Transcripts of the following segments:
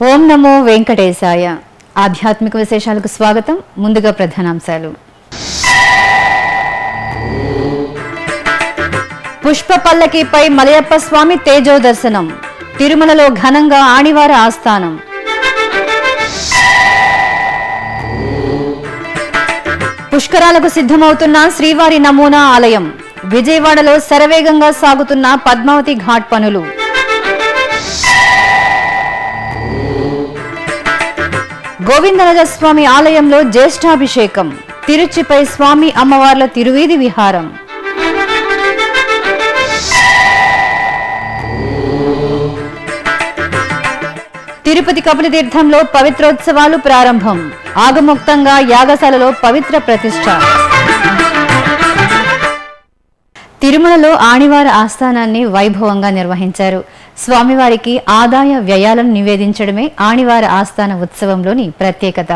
ఓం నమో వెంకటేశాయ. ఆధ్యాత్మిక విశేషాలకు స్వాగతం. ముందుగా ప్రధానాంశాలు. పుష్ప పల్లకీపై మలయప్ప స్వామి తేజో దర్శనం. తిరుమలలో ఘనంగా ఆణివార ఆస్థానం. పుష్కరాలకు సిద్ధమవుతున్న శ్రీవారి నమూనా ఆలయం. విజయవాడలో శరవేగంగా సాగుతున్న పద్మావతి ఘాట్ పనులు. గోవిందరాజస్వామి ఆలయంలో జ్యేష్ఠాభిషేకం. తిరుచిపై స్వామి అమ్మవార్ల తిరువీధి విహారం. తిరుపతి కపిలతీర్థంలో పవిత్రోత్సవాలు ప్రారంభం. ఆగమోక్తంగా యాగశాలలో పవిత్ర ప్రతిష్ఠ. తిరుమలలో ఆణివార ఆస్థానాన్ని వైభవంగా నిర్వహించారు. స్వామివారికి ఆదాయ వ్యయాలను నివేదించడమే ఆణివార ఆస్థాన ఉత్సవంలోని ప్రత్యేకత.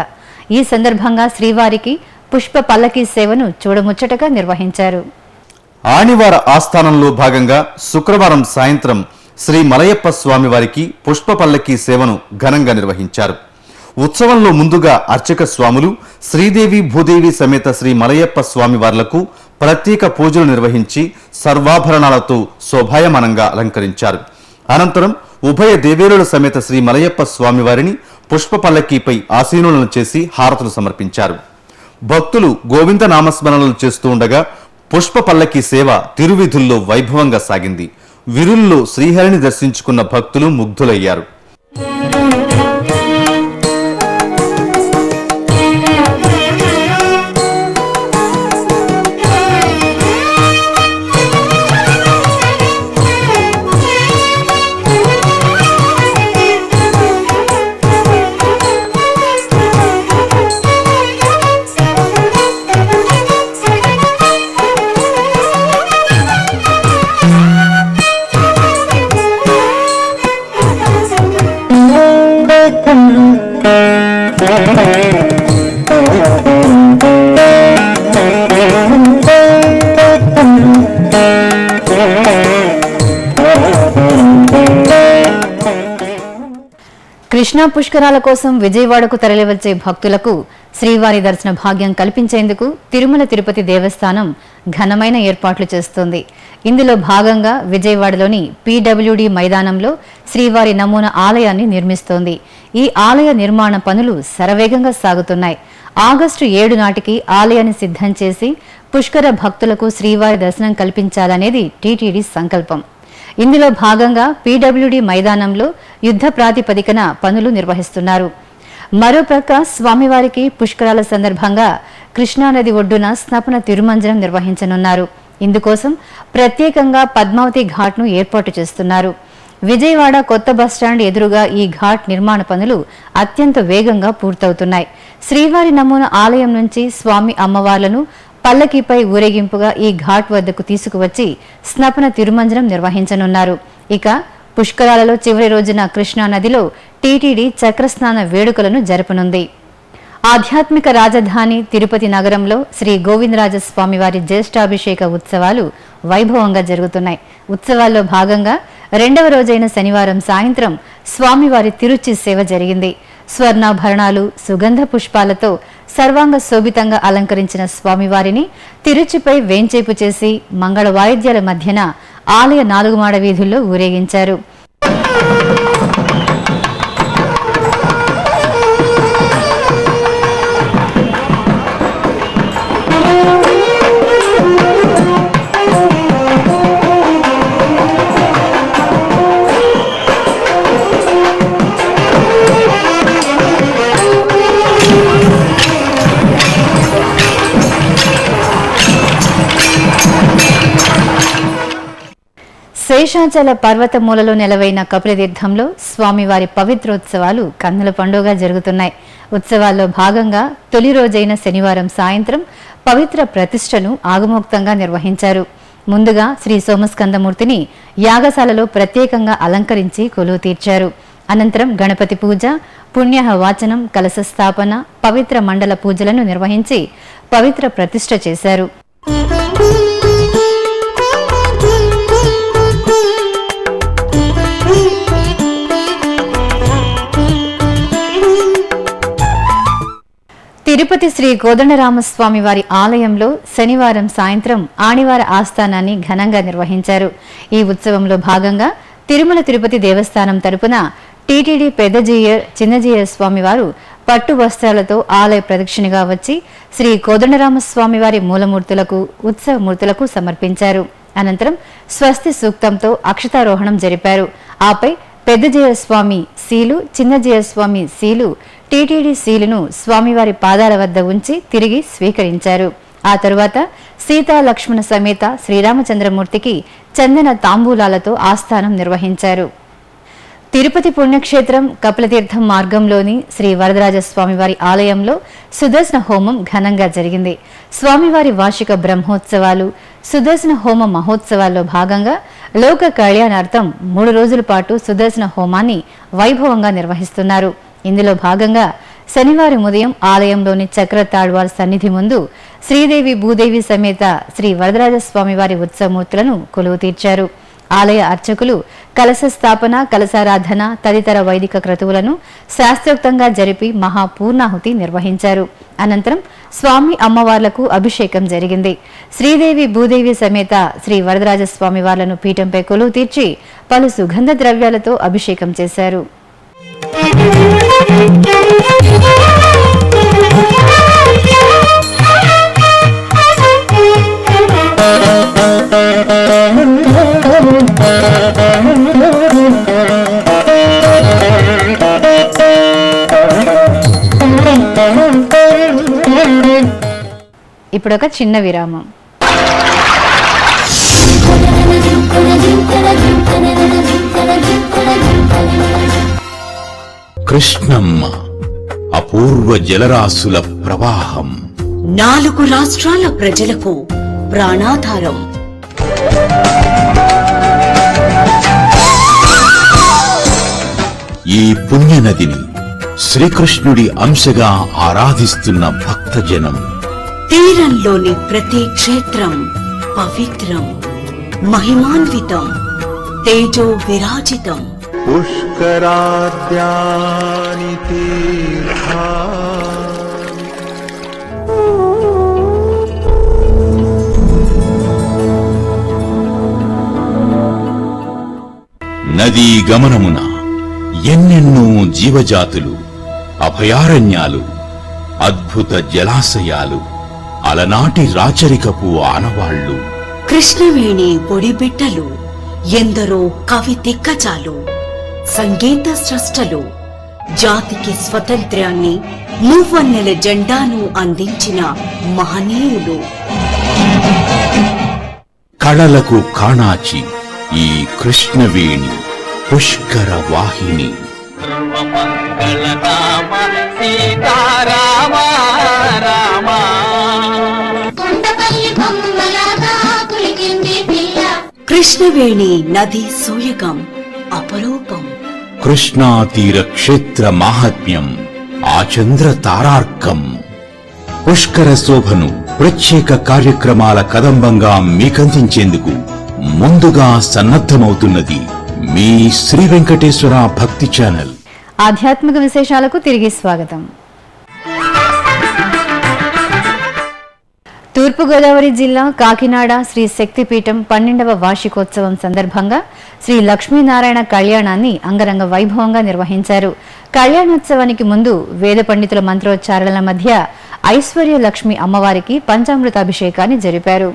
ఈ సందర్భంగా శ్రీవారికి పుష్ప పల్లకీ సేవను చూడముచ్చటగా నిర్వహించారు. ఆణివార ఆస్థానంలో భాగంగా శుక్రవారం సాయంత్రం శ్రీ మలయప్ప స్వామివారికి పుష్ప పల్లకీ సేవను ఘనంగా నిర్వహించారు. ఉత్సవంలో ముందుగా అర్చక స్వాములు శ్రీదేవి భూదేవి సమేత శ్రీ మలయప్ప స్వామివార్లకు ప్రత్యేక పూజలు నిర్వహించి సర్వాభరణాలతో శోభాయమానంగా అలంకరించారు. అనంతరం ఉభయ దేవేరుల సమేత శ్రీ మలయప్ప స్వామివారిని పుష్ప పల్లకీపై ఆసీనులను చేసి హారతులు సమర్పించారు. భక్తులు గోవింద నామస్మరణలు చేస్తూ ఉండగా పుష్ప పల్లకీ సేవ తిరువీధుల్లో వైభవంగా సాగింది. విరుల్లో శ్రీహరిని దర్శించుకున్న భక్తులు ముగ్ధులయ్యారు. కృష్ణా పుష్కరాల కోసం విజయవాడకు తరలివచ్చే భక్తులకు శ్రీవారి దర్శన భాగ్యం కల్పించేందుకు తిరుమల తిరుపతి దేవస్థానం ఘనమైన ఏర్పాట్లు చేస్తోంది. ఇందులో భాగంగా విజయవాడలోని పీడబ్ల్యూడీ మైదానంలో శ్రీవారి నమూనా ఆలయాన్ని నిర్మిస్తోంది. ఈ ఆలయ నిర్మాణ పనులు శరవేగంగా సాగుతున్నాయి. ఆగస్టు 7 నాటికి ఆలయాన్ని సిద్ధం చేసి పుష్కర భక్తులకు శ్రీవారి దర్శనం కల్పించాలనేది టీటీడీ సంకల్పం. ఇందులో భాగంగా పీడబ్ల్యూడీ మైదానంలో యుద్ధ ప్రాతిపదికన పనులు నిర్వహిస్తున్నారు. మరోప్రక్క స్వామివారికి పుష్కరాల సందర్భంగా కృష్ణానది ఒడ్డున స్నపన తిరుమంజనం నిర్వహించనున్నారు. ఇందుకోసం ప్రత్యేకంగా పద్మావతి ఘాట్ను ఏర్పాటు చేస్తున్నారు. విజయవాడ కొత్త బస్టాండ్ ఎదురుగా ఈ ఘాట్ నిర్మాణ పనులు అత్యంత వేగంగా పూర్తవుతున్నాయి. శ్రీవారి నమూనా ఆలయం నుంచి స్వామి అమ్మవార్లను పల్లకీపై ఊరేగింపుగా ఈ ఘాట్ వద్దకు తీసుకువచ్చి స్నపన తిరుమంజనం నిర్వహించనున్నారు. ఇక పుష్కరాలలో చివరి రోజున కృష్ణానదిలో టీటీడీ చక్రస్నాన వేడుకలను జరపనుంది. ఆధ్యాత్మిక రాజధాని తిరుపతి నగరంలో శ్రీ గోవిందరాజస్వామివారి జ్యేష్ఠాభిషేక ఉత్సవాలు వైభవంగా జరుగుతున్నాయి. ఉత్సవాల్లో భాగంగా 2వ రోజైన శనివారం సాయంత్రం స్వామివారి తిరుచి సేవ జరిగింది. స్వర్ణాభరణాలు, సుగంధ పుష్పాలతో సర్వాంగ శోభితంగా అలంకరించిన స్వామివారిని తిరుచిపై వేంచేపు చేసి మంగళ వాయిద్యాల మధ్యన ఆలయ 4 మాడ వీధుల్లో ఊరేగించారు. శేషాచల పర్వత మూలలో నెలవైన కపిలతీర్థంలో స్వామివారి పవిత్రోత్సవాలు కన్నుల పండుగగా జరుగుతున్నాయి. ఉత్సవాల్లో భాగంగా తొలి రోజైన శనివారం సాయంత్రం పవిత్ర ప్రతిష్టను ఆగమోక్తంగా నిర్వహించారు. ముందుగా శ్రీ సోమస్కందమూర్తిని యాగశాలలో ప్రత్యేకంగా అలంకరించి కొలువు తీర్చారు. అనంతరం గణపతి పూజ, పుణ్యాహ వాచనం, కలశ స్థాపన, పవిత్ర మండల పూజలను నిర్వహించి పవిత్ర ప్రతిష్ఠ చేశారు. తిరుపతి శ్రీ కోదండరామస్వామి వారి ఆలయంలో శనివారం సాయంత్రం ఆణివార ఆస్థానాన్ని ఘనంగా నిర్వహించారు. ఈ ఉత్సవంలో భాగంగా తిరుమల తిరుపతి దేవస్థానం తరపున టీటీడీ పెద్దజీయర్ చిన్నజీయర్ స్వామివారు పట్టు వస్త్రాలతో ఆలయ ప్రదక్షిణగా వచ్చి శ్రీ కోదండరామస్వామి వారి మూలమూర్తులకు, ఉత్సవమూర్తులకు సమర్పించారు. అనంతరం స్వస్తి సూక్తంతో అక్షతారోహణం జరిపారు. ఆపై పెద్దజీయర్ స్వామి శీలు, చిన్నజీయర్ స్వామి శీలు టీటీడీ శీలును స్వామివారి పాదాల వద్ద ఉంచి తిరిగి స్వీకరించారు. ఆ తరువాత సీతా లక్ష్మణ సమేత శ్రీరామచంద్రమూర్తికి చందన తాంబూలాలతో ఆస్థానం నిర్వహించారు. తిరుపతి పుణ్యక్షేత్రం కపిలతీర్థం మార్గంలోని శ్రీ వరదరాజస్వామివారి ఆలయంలో సుదర్శన హోమం ఘనంగా జరిగింది. స్వామివారి వార్షిక బ్రహ్మోత్సవాలు, సుదర్శన హోమ మహోత్సవాల్లో భాగంగా లోక కళ్యాణార్థం 3 రోజుల పాటు సుదర్శన హోమాన్ని వైభవంగా నిర్వహిస్తున్నారు. ఇందులో భాగంగా శనివారం ఉదయం ఆలయంలోని చక్ర తాళ్వార్ సన్నిధి ముందు శ్రీదేవి భూదేవి సమేత శ్రీ వరదరాజస్వామివారి ఉత్సవమూర్తులను కొలువు తీర్చారు. ఆలయ అర్చకులు కలశ స్థాపన, కలశారాధన తదితర వైదిక క్రతువులను శాస్త్రోక్తంగా జరిపి మహాపూర్ణాహుతి నిర్వహించారు. అనంతరం స్వామి అమ్మవార్లకు అభిషేకం జరిగింది. శ్రీదేవి భూదేవి సమేత శ్రీ వరదరాజస్వామి వార్లను పీఠంపై కొలువు తీర్చి పలు సుగంధ ద్రవ్యాలతో అభిషేకం చేశారు. ఇప్పుడొక చిన్న విరామం. కృష్ణమ్మ అపూర్వ జలరాశుల ప్రవాహం, 4 రాష్ట్రాల ప్రజలకు ప్రాణాధారం. ఈ పుణ్యనదిని శ్రీకృష్ణుడి అంశగా ఆరాధిస్తున్న భక్తజనం. తీరంలోని ప్రతి క్షేత్రం పవిత్రం, మహిమాన్వితం, తేజో విరాజితం. పుష్కరాద్యాని తీర్థాని నదీ గమనమున ఎన్నెన్నో జీవజాతులు, అభయారణ్యాలు, అద్భుత జలాశయాలు, అలనాటి రాచరికపు ఆనవాళ్లు. కృష్ణవేణి ఒడిబిట్టలు, ఎందరో కవి దిగ్గజాలు, సంగీత స్రష్టలు, జాతికి స్వతంత్ర్యాన్ని, మూవన్నెల జెండాను అందించిన మహనీయులు. కళలకు కాణాచి ఈ కృష్ణవేణి పుష్కర వాహిని. కృష్ణవేణి నది సూయగం అపరూపం. కృష్ణా తీర క్షేత్ర మాహాత్మ్యం ఆచంద్ర తారార్కం. పుష్కర శోభను ప్రత్యేక కార్యక్రమాల కదంబంగా మీకందించేందుకు ముందుగా సన్నద్ధమవుతున్నది మీ శ్రీ వెంకటేశ్వర భక్తి ఛానల్. ఆధ్యాత్మిక విశేషాలకు తిరిగి స్వాగతం. తూర్పుగోదావరి జిల్లా కాకినాడ శ్రీ శక్తిపీఠం 12వ వార్షికోత్సవం సందర్భంగా శ్రీ లక్ష్మీనారాయణ కళ్యాణాన్ని అంగరంగ వైభవంగా నిర్వహించారు. కళ్యాణోత్సవానికి ముందు వేద పండితుల మంత్రోచ్చారణల మధ్య ఐశ్వర్య లక్ష్మి అమ్మవారికి పంచామృతాభిషేకాన్ని జరిపారు.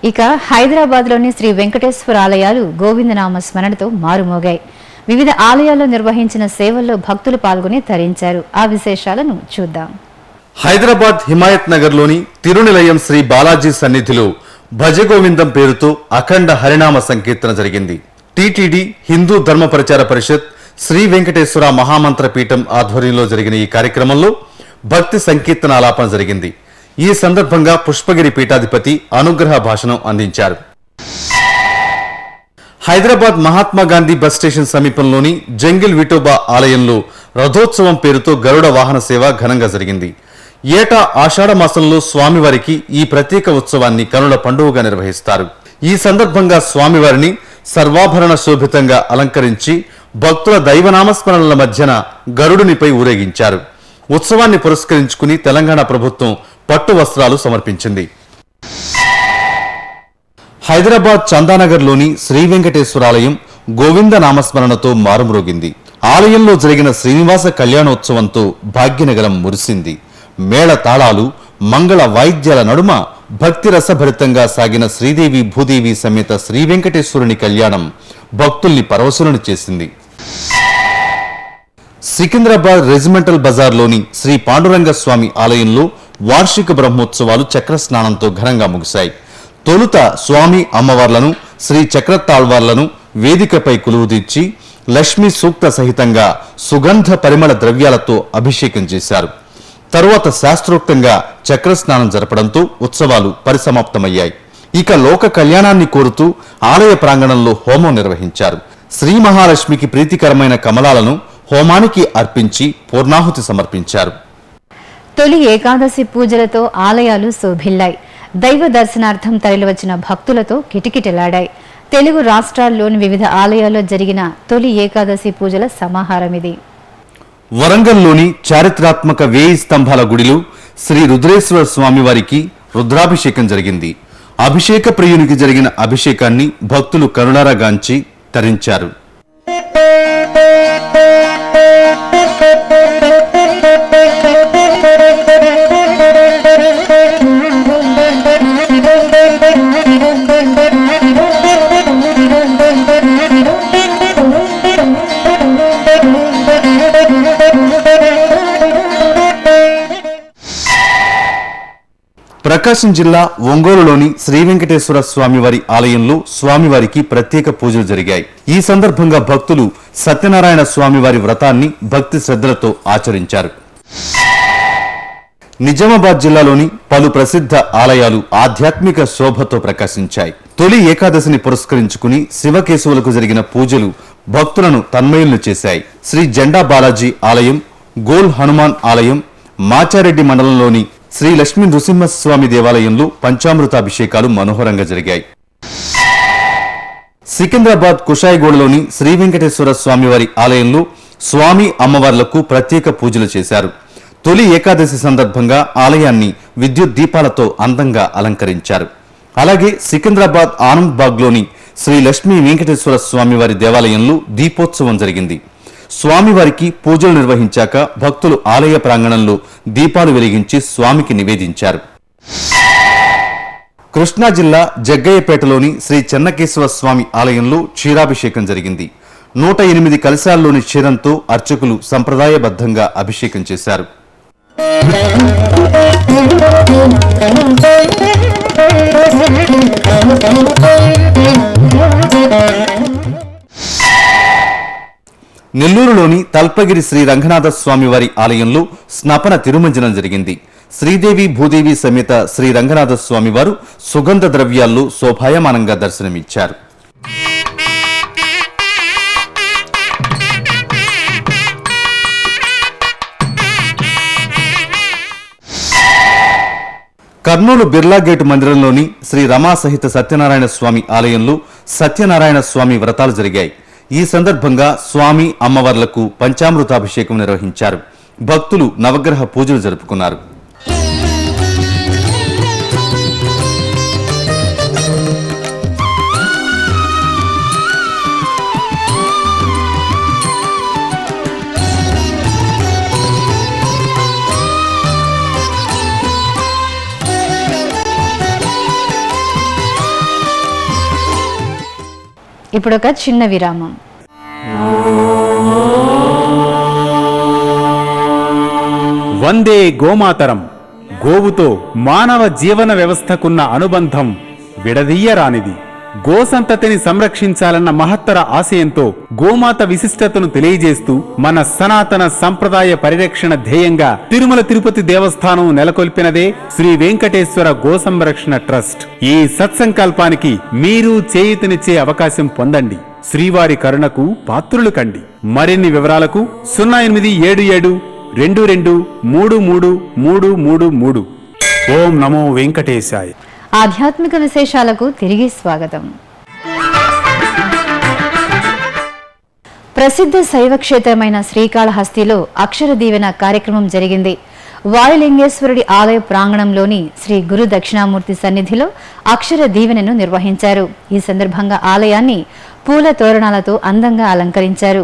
ఇక హైదరాబాద్లోని శ్రీ వెంకటేశ్వర ఆలయాలు గోవిందనామ స్మరణతో మారుమోగాయి. వివిధ ఆలయాల్లో నిర్వహించిన సేవల్లో భక్తులు పాల్గొని తరించారు. ఆ విశేషాలను చూద్దాం. హైదరాబాద్ హిమాయత్ నగర్లోని తిరునిలయం శ్రీ బాలాజీ సన్నిధిలో భజగోవిందం పేరుతో అఖండ హరినామ సంకీర్తన జరిగింది. టిటిడి హిందూ ధర్మ ప్రచార పరిషత్ శ్రీ వెంకటేశ్వర మహామంత్ర పీఠం ఆధ్వర్యంలో జరిగిన ఈ కార్యక్రమంలో భక్తి సంకీర్తన ఆలాపన జరిగింది. ఈ సందర్భంగా పుష్పగిరి పీఠాధిపతి అనుగ్రహ భాషణం అందించారు. హైదరాబాద్ మహాత్మా గాంధీ బస్ స్టేషన్ సమీపంలోని జంగిల్ విఠోబా ఆలయంలో రథోత్సవం పేరుతో గరుడ వాహన సేవ ఘనంగా జరిగింది. ఏటా ఆషాఢ మాసంలో స్వామివారికి ఈ ప్రత్యేక ఉత్సవాన్ని కనుల పండుగగా నిర్వహిస్తారు. ఈ సందర్భంగా స్వామివారిని సర్వాభరణ శోభితంగా అలంకరించి భక్తుల దైవనామస్మరణల మధ్యన గరుడునిపై ఊరేగించారు. ఉత్సవాన్ని పురస్కరించుకుని తెలంగాణ ప్రభుత్వం పట్టు వస్త్రాలు సమర్పించింది. హైదరాబాద్ చందానగర్లోని శ్రీ వెంకటేశ్వర ఆలయం గోవింద నామస్మరణతో మారుమ్రోగింది. ఆలయంలో జరిగిన శ్రీనివాస కళ్యాణోత్సవంతో భాగ్యనగరం మురిసింది. మేళ తాళాలు, మంగళ వాయిద్యాల నడుమ భక్తి రసభరితంగా సాగిన శ్రీదేవి భూదేవి సమేత శ్రీ వెంకటేశ్వరుని కళ్యాణం భక్తుల్ని పరవశులను చేసింది. సికింద్రాబాద్ రెజిమెంటల్ బజార్లోని శ్రీ పాండురంగ స్వామి ఆలయంలో వార్షిక బ్రహ్మోత్సవాలు చక్ర స్నానంతో ఘనంగా ముగిశాయి. తొలుత స్వామి అమ్మవార్లను, శ్రీ చక్రతాళ్వార్లను వేదికపై కొలువుదీర్చి లక్ష్మీ సూక్త సహితంగా సుగంధ పరిమళ ద్రవ్యాలతో అభిషేకం చేశారు. తరువాత శాస్త్రోక్తంగా చక్రస్నానం జరపడంతో ఉత్సవాలు పరిసమాప్తమయ్యాయి. ఇక లోక కళ్యాణాన్ని కోరుతూ ఆలయ ప్రాంగణంలో హోమం నిర్వహించారు. శ్రీ మహాలక్ష్మికి ప్రీతికరమైన కమలాలను హోమానికి అర్పించి పూర్ణాహుతి సమర్పించారు. తొలి ఏకాదశి పూజలతో ఆలయాలు శోభిల్లాయి. దైవ దర్శనార్థం తరలివచ్చిన భక్తులతో కిటకిటలాడాయి. తెలుగు రాష్ట్రాల్లోని వివిధ ఆలయాల్లో జరిగిన తొలి ఏకాదశి పూజల సమాహారం ఇది. వరంగల్లోని చారిత్రాత్మక 1000 స్తంభాల గుడిలో శ్రీ రుద్రేశ్వర స్వామి వారికి రుద్రాభిషేకం జరిగింది. అభిషేక ప్రియునికి జరిగిన అభిషేకాన్ని భక్తులు కరుణారా గాంచి తరించారు. ప్రకాశం జిల్లా ఒంగోలులోని శ్రీ వెంకటేశ్వర స్వామివారి ఆలయంలో స్వామివారికి ప్రత్యేక పూజలు జరిగాయి. ఈ సందర్భంగా భక్తులు సత్యనారాయణ స్వామివారి వ్రతాన్ని భక్తి శ్రద్ధలతో ఆచరించారు. నిజామాబాద్ జిల్లాలోని పలు ప్రసిద్ధ ఆలయాలు ఆధ్యాత్మిక శోభతో ప్రకాశించాయి. తొలి ఏకాదశిని పురస్కరించుకుని శివకేశవులకు జరిగిన పూజలు భక్తులను తన్మయులను చేశాయి. శ్రీ జెండా బాలాజీ ఆలయం, గోల్ హనుమాన్ ఆలయం, మాచారెడ్డి మండలంలోని శ్రీ లక్ష్మీ నృసింహస్వామి దేవాలయంలో పంచామృతాభిషేకాలు మనోహరంగా జరిగాయి. సికింద్రాబాద్ కుషాయిగూడలోని శ్రీ వెంకటేశ్వర స్వామివారి ఆలయంలో స్వామి అమ్మవార్లకు ప్రత్యేక పూజలు చేశారు. తొలి ఏకాదశి సందర్భంగా ఆలయాన్ని విద్యుత్ దీపాలతో అందంగా అలంకరించారు. అలాగే సికింద్రాబాద్ ఆనంద్ బాగ్లోని శ్రీ లక్ష్మీ వెంకటేశ్వర స్వామివారి దేవాలయంలో దీపోత్సవం జరిగింది. స్వామివారికి పూజలు నిర్వహించాక భక్తులు ఆలయ ప్రాంగణంలో దీపాలు వెలిగించి స్వామికి నివేదించారు. కృష్ణా జిల్లా జగ్గయ్యపేటలోని శ్రీ చెన్నకేశవ స్వామి ఆలయంలో క్షీరాభిషేకం జరిగింది. 108 కలశాల్లోని క్షీరంతో అర్చకులు సంప్రదాయబద్ధంగా అభిషేకం చేశారు. నెల్లూరులోని తల్పగిరి శ్రీ రంగనాథ స్వామి వారి ఆలయంలో స్నపన తిరుమంజనం జరిగింది. శ్రీదేవి భూదేవి సమేత శ్రీ రంగనాథ స్వామి వారు సుగంధ ద్రవ్యాల్లో శోభాయమానంగా దర్శనమిచ్చారు. కర్నూలు బిర్లా గేటు మందిరంలోని శ్రీ రమా సహిత సత్యనారాయణ స్వామి ఆలయంలో సత్యనారాయణ స్వామి వ్రతాలు జరిగాయి. ఈ సందర్భంగా స్వామి అమ్మవార్లకు పంచామృతాభిషేకం నిర్వహించారు. భక్తులు నవగ్రహ పూజలు జరుపుకున్నారు. ఇప్పుడు ఒక చిన్న విరామం. వందే గోమాతరం. గోవుతో మానవ జీవన వ్యవస్థకున్న అనుబంధం విడదీయరానిది. గోసంతతిని సంరక్షించాలన్న మహత్తర ఆశయంతో గోమాత విశిష్టతను తెలియజేస్తూ మన సనాతన సంప్రదాయ పరిరక్షణ ధ్యేయంగా తిరుమల తిరుపతి దేవస్థానం నెలకొల్పినదే శ్రీ వెంకటేశ్వర గో సంరక్షణ ట్రస్ట్. ఈ సత్సంకల్పానికి మీరు చేయూతనిచ్చే అవకాశం పొందండి. శ్రీవారి కరుణకు పాత్రులు కండి. మరిన్ని వివరాలకు 087722333333. ఓం నమో వెంకటేశాయ. ఆధ్యాత్మిక విశేషాలకు తిరిగి స్వాగతం. ప్రసిద్ధ శైవ క్షేత్రమైన శ్రీకాళహస్తిలో అక్షర దీవెన కార్యక్రమం జరిగింది. వాయులింగేశ్వరుడి ఆలయ ప్రాంగణంలోని శ్రీ గురు దక్షిణామూర్తి సన్నిధిలో అక్షర దీవెనను నిర్వహించారు. ఈ సందర్భంగా ఆలయాన్ని పూల తోరణాలతో అందంగా అలంకరించారు.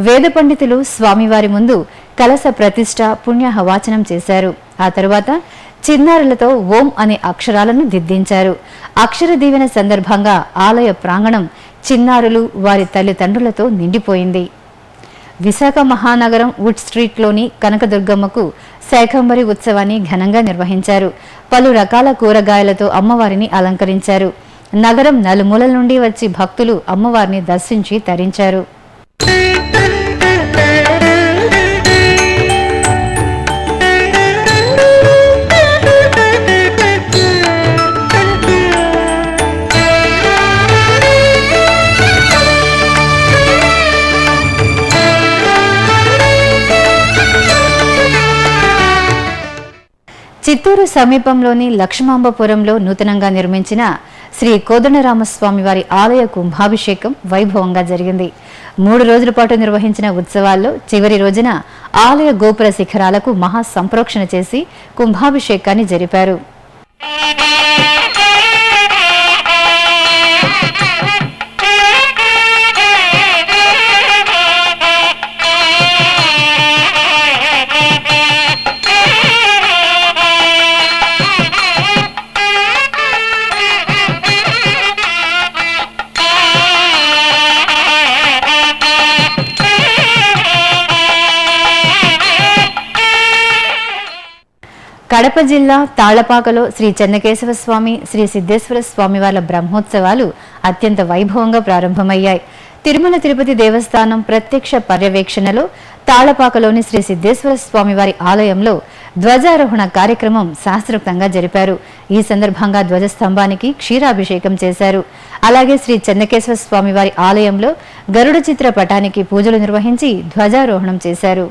వేద పండితులు స్వామివారి ముందు కలశ ప్రతిష్ఠ పుణ్యహవాచనం చేశారు. ఆ తరువాత చిన్నారులతో ఓం అనే అక్షరాలను దిద్దించారు. అక్షర దీవెన సందర్భంగా ఆలయ ప్రాంగణం చిన్నారులు వారి తల్లిదండ్రులతో నిండిపోయింది. విశాఖ మహానగరం వుడ్ స్ట్రీట్లోని కనకదుర్గమ్మకు శాకంబరి ఉత్సవాన్ని ఘనంగా నిర్వహించారు. పలు రకాల కూరగాయలతో అమ్మవారిని అలంకరించారు. నగరం నలుమూలల నుండి వచ్చి భక్తులు అమ్మవారిని దర్శించి తరించారు. చిత్తూరు సమీపంలోని లక్ష్మాంబపురంలో నూతనంగా నిర్మించిన శ్రీ కోదండరామస్వామి వారి ఆలయ కుంభాభిషేకం వైభవంగా జరిగింది. 3 రోజుల పాటు నిర్వహించిన ఉత్సవాల్లో చివరి రోజున ఆలయ గోపుర శిఖరాలకు మహా సంప్రోక్షణ చేసి కుంభాభిషేకాన్ని జరిపారు. కడప జిల్లా తాళ్లపాకలో శ్రీ చెన్నకేశవ స్వామి, శ్రీ సిద్ధేశ్వర స్వామి వార్ల బ్రహ్మోత్సవాలు అత్యంత వైభవంగా ప్రారంభమయ్యాయి. తిరుమల తిరుపతి దేవస్థానం ప్రత్యక్ష పర్యవేక్షణలో తాళ్లపాకలోని శ్రీ సిద్ధేశ్వర స్వామి వారి ఆలయంలో ధ్వజారోహణ కార్యక్రమం శాస్త్రోక్తంగా జరిపారు. ఈ సందర్భంగా ధ్వజస్తంభానికి క్షీరాభిషేకం చేశారు. అలాగే శ్రీ చెన్నకేశవ స్వామి వారి ఆలయంలో గరుడ చిత్ర పటానికి పూజలు నిర్వహించి ధ్వజారోహణం చేశారు.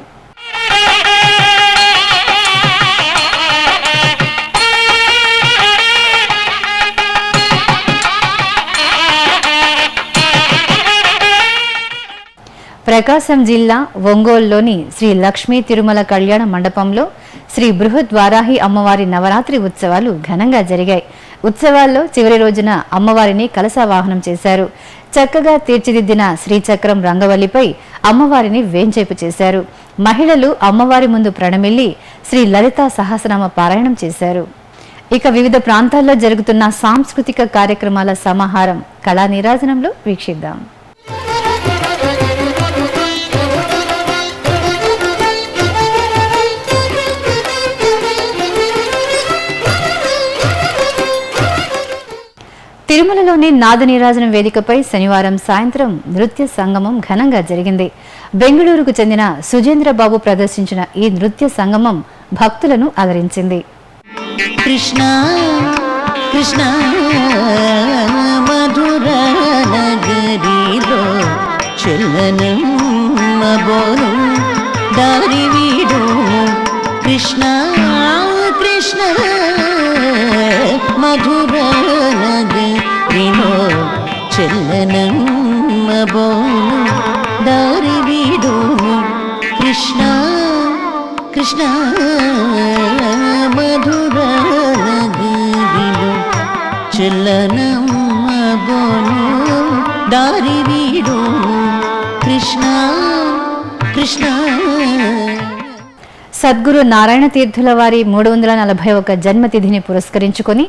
ప్రకాశం జిల్లా ఒంగోలులోని శ్రీ లక్ష్మీ తిరుమల కళ్యాణ మండపంలో శ్రీ బృహద్వారాహి అమ్మవారి నవరాత్రి ఉత్సవాలు ఘనంగా జరిగాయి. ఉత్సవాల్లో చివరి రోజున అమ్మవారిని కలశావాహనం చేశారు. చక్కగా తీర్చిదిద్దిన శ్రీచక్రం రంగవల్లిపై అమ్మవారిని వేంచేపు చేశారు. మహిళలు అమ్మవారి ముందు ప్రణమిల్లి శ్రీ లలితా సహస్రనామ పారాయణం చేశారు. ఇక వివిధ ప్రాంతాల్లో జరుగుతున్న సాంస్కృతిక కార్యక్రమాల సమాహారం కళా నీరాజనంలో వీక్షిద్దాం. తిరుమలలోని నాదనీరాజనం వేదికపై శనివారం సాయంత్రం నృత్య సంగమం ఘనంగా జరిగింది. బెంగళూరుకు చెందిన సుజేంద్రబాబు ప్రదర్శించిన ఈ నృత్య సంగమం భక్తులను అలరించింది. కృష్ణ కృష్ణ మధుర నగరిలో చెల్లనమ్మబోను దారి వీడు కృష్ణ కృష్ణ మధుర నగరిలో చెల్లనమ్మబోను దారి వీడు కృష్ణ కృష్ణ మధుర నగరిలో చెల్లనమ్మబోను దారి వీడు కృష్ణ కృష్ణ. సద్గురు నారాయణ తీర్థుల వారి 341 జన్మతిథిని పురస్కరించుకొని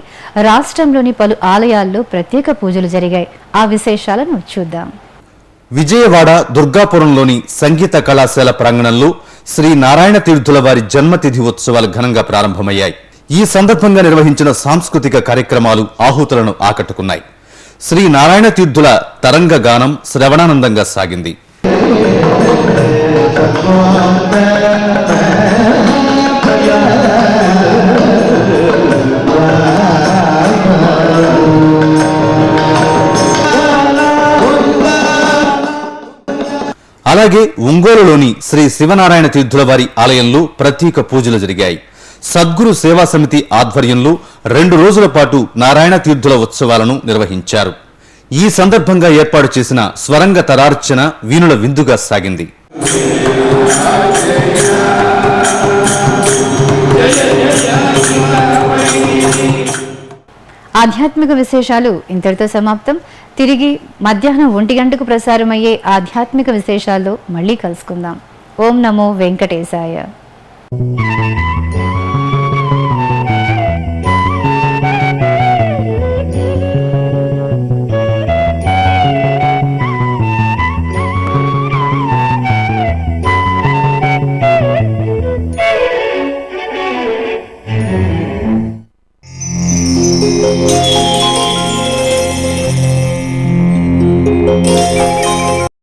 రాష్ట్రంలోని పలు ఆలయాల్లో ప్రత్యేక పూజలు జరిగాయి. ఆ విశేషాలను చూద్దాం. విజయవాడ దుర్గాపురంలోని సంగీత కళాశాల ప్రాంగణంలో శ్రీ నారాయణ తీర్థుల వారి జన్మతిథి ఉత్సవాలు ఘనంగా ప్రారంభమయ్యాయి. ఈ సందర్భంగా నిర్వహించిన సాంస్కృతిక కార్యక్రమాలు ఆహుతులను ఆకట్టుకున్నాయి. శ్రీ నారాయణ తీర్థుల తరంగ గానం శ్రవణానందంగా సాగింది. అలాగే ఒంగోలులోని శ్రీ శివనారాయణ తీర్థుల వారి ఆలయంలో ప్రత్యేక పూజలు జరిగాయి. సద్గురు సేవా సమితి ఆధ్వర్యంలో 2 రోజుల పాటు నారాయణ తీర్థుల ఉత్సవాలను నిర్వహించారు. ఈ సందర్భంగా ఏర్పాటు చేసిన స్వరంగ తరార్చన వీణుల విందుగా సాగింది. ఆధ్యాత్మిక విశేషాలు ఇంతటితో సమాప్తం. తిరిగి మధ్యాహ్నం 1 గంటకు ప్రసారమయ్యే ఆధ్యాత్మిక విశేషాల్లో మళ్ళీ కలుసుకుందాం. ఓం నమో వెంకటేశాయ.